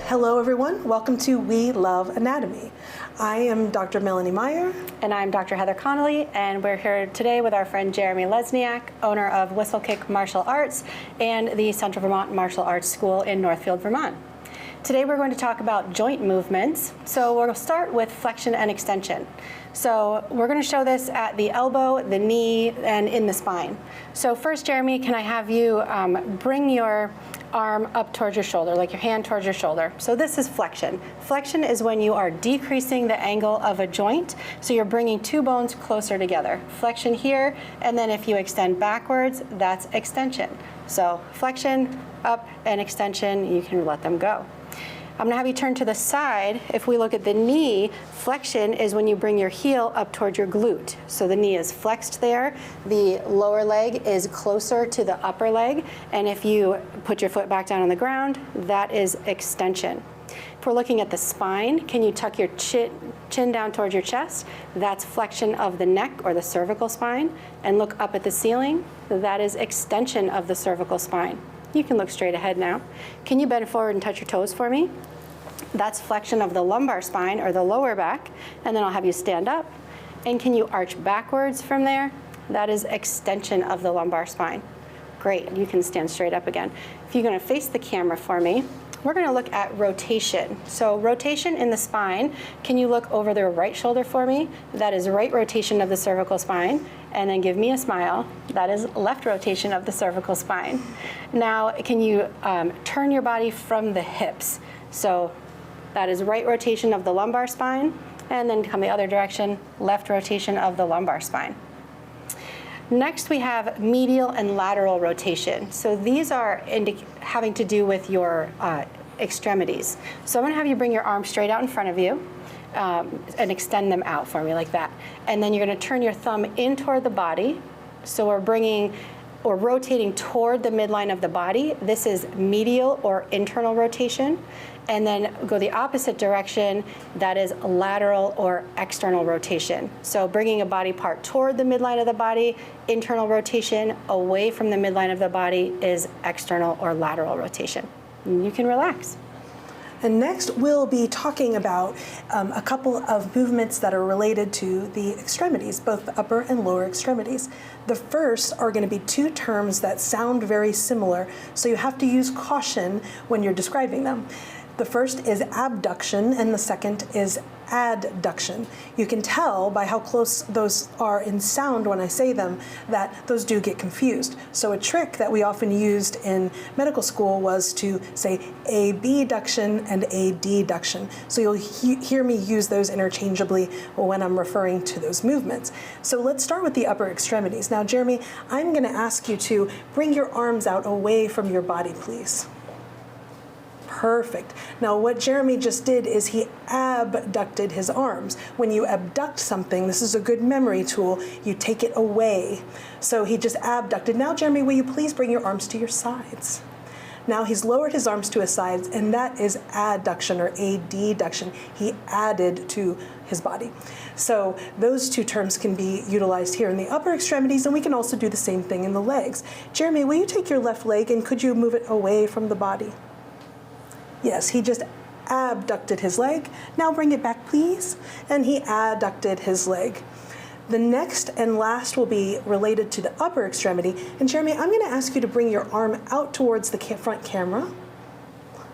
Hello everyone, welcome to We Love Anatomy. I am Dr. Melanie Meyer. And I'm Dr. Heather Connolly, and we're here today with our friend Jeremy Lesniak, owner of Whistlekick Martial Arts and the Central Vermont Martial Arts School in Northfield, Vermont. Today we're going to talk about joint movements. So we'll start with flexion and extension. So we're going to show this at the elbow, the knee, and in the spine. So first, Jeremy, can I have you bring your arm up towards your shoulder, like your hand towards your shoulder. So this is flexion. Flexion is when you are decreasing the angle of a joint, so you're bringing two bones closer together. Flexion here, and then if you extend backwards, that's extension. So flexion, up, and extension, you can let them go. I'm gonna have you turn to the side. If we look at the knee, flexion is when you bring your heel up towards your glute. So the knee is flexed there. The lower leg is closer to the upper leg. And if you put your foot back down on the ground, that is extension. If we're looking at the spine, can you tuck your chin down towards your chest? That's flexion of the neck or the cervical spine. And look up at the ceiling. That is extension of the cervical spine. You can look straight ahead now. Can you bend forward and touch your toes for me? That's flexion of the lumbar spine or the lower back. And then I'll have you stand up. And can you arch backwards from there? That is extension of the lumbar spine. Great, you can stand straight up again. If you're gonna face the camera for me, we're gonna look at rotation. So rotation in the spine, can you look over the right shoulder for me? That is right rotation of the cervical spine. And then give me a smile. That is left rotation of the cervical spine. Now, can you turn your body from the hips? So that is right rotation of the lumbar spine, and then come the other direction, left rotation of the lumbar spine. Next, we have medial and lateral rotation. So these are having to do with your extremities. So I'm gonna have you bring your arms straight out in front of you. And extend them out for me like that. And then you're gonna turn your thumb in toward the body. So we're rotating toward the midline of the body. This is medial or internal rotation. And then go the opposite direction, that is lateral or external rotation. So bringing a body part toward the midline of the body, internal rotation, away from the midline of the body is external or lateral rotation. And you can relax. And next, we'll be talking about a couple of movements that are related to the extremities, both the upper and lower extremities. The first are going to be two terms that sound very similar, so you have to use caution when you're describing them. The first is abduction, and the second is adduction. You can tell by how close those are in sound when I say them that those do get confused. So a trick that we often used in medical school was to say abduction and adduction. So you'll hear me use those interchangeably when I'm referring to those movements. So let's start with the upper extremities. Now, Jeremy, I'm going to ask you to bring your arms out away from your body, please. Perfect. Now what Jeremy just did is he abducted his arms. When you abduct something, this is a good memory tool, you take it away. So he just abducted. Now Jeremy, will you please bring your arms to your sides? Now he's lowered his arms to his sides, and that is adduction or adduction. He added to his body. So those two terms can be utilized here in the upper extremities, and we can also do the same thing in the legs. Jeremy, will you take your left leg and could you move it away from the body? Yes, he just abducted his leg. Now bring it back, please. And he adducted his leg. The next and last will be related to the upper extremity. And Jeremy, I'm going to ask you to bring your arm out towards the front camera.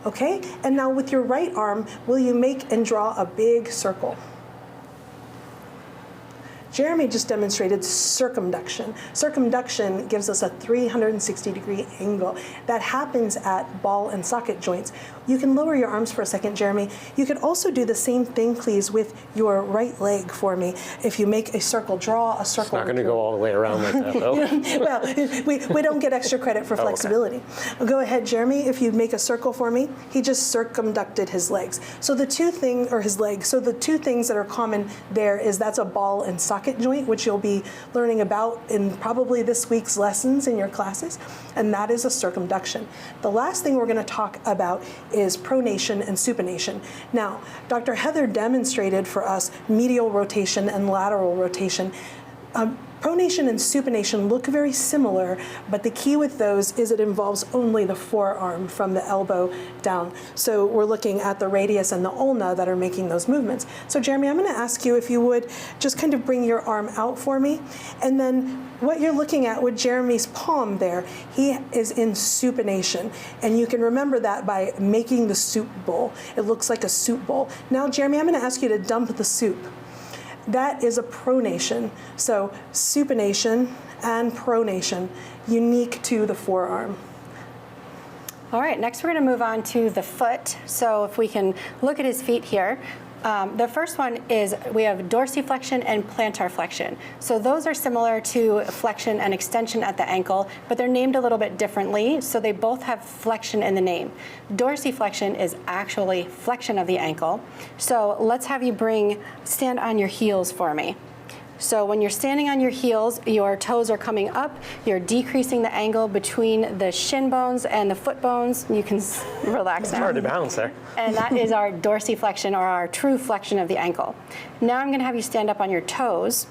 Okay? And now with your right arm, will you make and draw a big circle? Jeremy just demonstrated circumduction. Circumduction gives us a 360-degree angle. That happens at ball and socket joints. You can lower your arms for a second, Jeremy. You could also do the same thing, please, with your right leg for me. If you make a circle, draw a circle. It's not going to go all the way around like that, though. Well, we don't get extra credit for flexibility. Okay. Go ahead, Jeremy, if you make a circle for me. He just circumducted his legs. So the two things, or his legs, so the two things that are common there is that's a ball and socket joint, which you'll be learning about in probably this week's lessons in your classes, and that is a circumduction. The last thing we're going to talk about is pronation and supination. Now, Dr. Heather demonstrated for us medial rotation and lateral rotation. Pronation and supination look very similar, but the key with those is it involves only the forearm from the elbow down. So we're looking at the radius and the ulna that are making those movements. So Jeremy, I'm going to ask you if you would just kind of bring your arm out for me, and then what you're looking at with Jeremy's palm there, he is in supination, and you can remember that by making the soup bowl. It looks like a soup bowl. Now, Jeremy, I'm going to ask you to dump the soup. That is a pronation. So supination and pronation, unique to the forearm. All right, next we're going to move on to the foot. So if we can look at his feet here. The first one is we have dorsiflexion and plantar flexion. So those are similar to flexion and extension at the ankle, but they're named a little bit differently, so they both have flexion in the name. Dorsiflexion is actually flexion of the ankle. So let's have you stand on your heels for me. So when you're standing on your heels, your toes are coming up, you're decreasing the angle between the shin bones and the foot bones. You can relax It's now. hard to balance there. And that is our dorsiflexion, or our true flexion of the ankle. Now I'm going to have you stand up on your toes.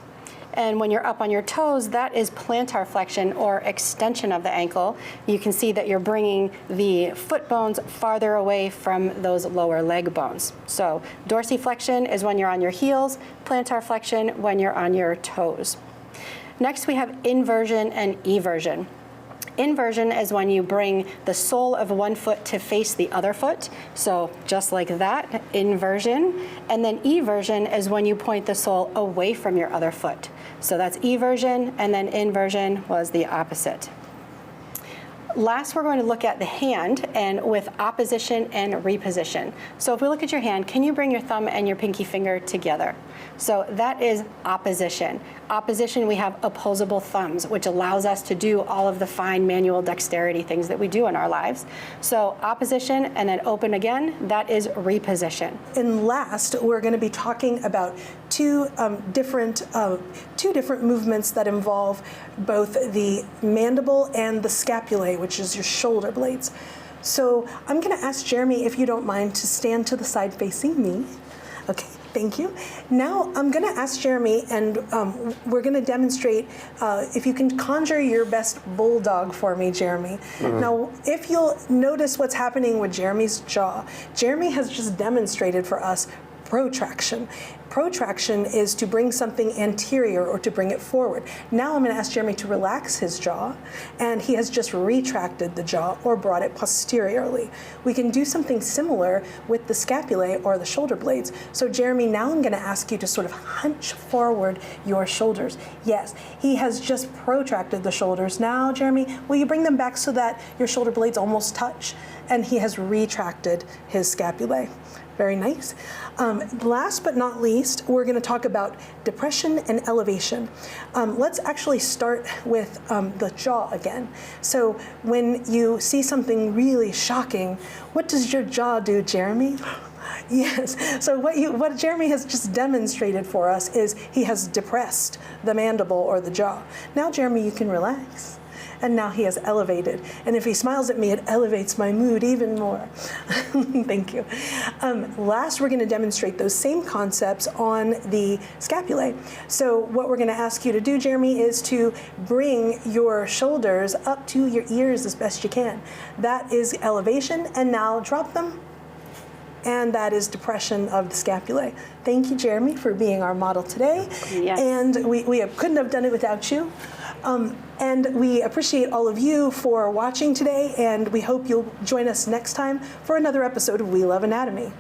And when you're up on your toes, that is plantar flexion, or extension of the ankle. You can see that you're bringing the foot bones farther away from those lower leg bones. So dorsiflexion is when you're on your heels, plantar flexion when you're on your toes. Next, we have inversion and eversion. Inversion is when you bring the sole of one foot to face the other foot. So just like that, inversion. And then eversion is when you point the sole away from your other foot. So that's eversion, and then inversion was the opposite. Last, we're going to look at the hand, and with opposition and reposition. So if we look at your hand, can you bring your thumb and your pinky finger together? So that is opposition. Opposition, we have opposable thumbs, which allows us to do all of the fine manual dexterity things that we do in our lives. So opposition and then open again, that is reposition. And last, we're going to be talking about two different movements that involve both the mandible and the scapulae, which is your shoulder blades. So I'm going to ask Jeremy, if you don't mind, to stand to the side facing me. Okay, thank you. Now I'm going to ask Jeremy, and we're going to demonstrate if you can conjure your best bulldog for me, Jeremy. Now, if you'll notice what's happening with Jeremy's jaw, Jeremy has just demonstrated for us protraction. Protraction is to bring something anterior or to bring it forward. Now I'm going to ask Jeremy to relax his jaw, and he has just retracted the jaw or brought it posteriorly. We can do something similar with the scapulae or the shoulder blades. So Jeremy, now I'm going to ask you to sort of hunch forward your shoulders. Yes, he has just protracted the shoulders. Now, Jeremy, will you bring them back so that your shoulder blades almost touch? And he has retracted his scapulae. Very nice. Last but not least, we're going to talk about depression and elevation. Let's actually start with the jaw again. So when you see something really shocking, what does your jaw do, Jeremy? Yes. So what Jeremy has just demonstrated for us is he has depressed the mandible or the jaw. Now, Jeremy, you can relax. And now he has elevated. And if he smiles at me, it elevates my mood even more. Thank you. Last, we're going to demonstrate those same concepts on the scapulae. So what we're going to ask you to do, Jeremy, is to bring your shoulders up to your ears as best you can. That is elevation. And now drop them. And that is depression of the scapulae. Thank you, Jeremy, for being our model today. Yes. And we couldn't have done it without you. And we appreciate all of you for watching today, and we hope you'll join us next time for another episode of We Love Anatomy.